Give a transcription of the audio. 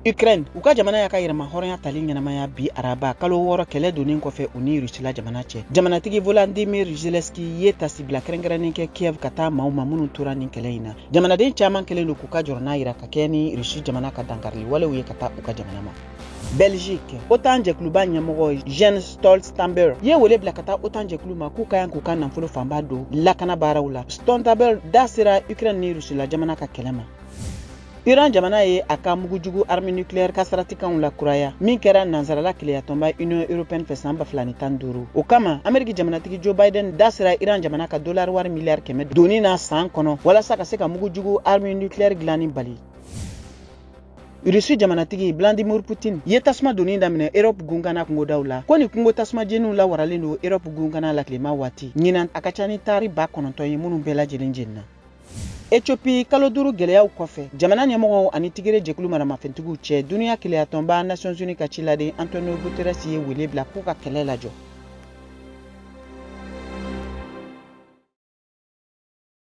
Ukraine u ka jamana ya ka yirama hɔrɔnya tali ɲɛnamaya bi araba kalo 6 kɛlɛ donnen kɔfɛ u ni Russie la jamana cɛ. Jamanatigi Volodymyr Zelensky ye tasibila kɛrɛnkɛrɛnnen kɛ Kiev ka taa maaw ma minnu tora nin kɛlɛ in na. Jamanaden caman kɛlen don k'u ka jɔrɔna yira ka kɛ ni Russie jamana ka dankarili walew ye ka taa u ka jamana ma. Belgique OTAN jɛkuluba ɲɛmɔgɔ Jens Stoltenberg ye wele bila ka taa OTAN jɛkulu ma k'u ka yan k'u ka nafolo fanba don lakana baaraw la. Stoltenberg da sera Ukraine ni Russie la jamana ka kɛlɛ ma. Iran jamana ye a ka mugujugu arme nucléaire ka saratikanw la kuraya min kɛra nansarala keleyatɔnba Union Européenne fɛ san 2015. O kama Ameriki jamanatigi Joe Biden da sera Iran jamana ka $1 miliyari 100 doni na san kɔnɔ walasa ka se ka mugujugu arme nucléaire dilanni bali. Russie jamanatigi Vladimir Putin ye tasuma doni daminɛ Europe gungana kungodaw la ko ni kungo tasuma jeniw la waralen don Europe gungana la tilema waati ɲinan a ka ca ni tari 9,000 ye minnu bɛɛ lajɛlen jenina. Ethiopie kalo 5 gɛlɛyaw kɔfɛ jamana ɲɛmɔgɔw ani tigere jɛkulu maramafɛntigiw cɛ duniya keleyatɔnba Nations Unies ka ciladen Antonio Guterres ye wele bila k'u ka kɛlɛ lajɔ.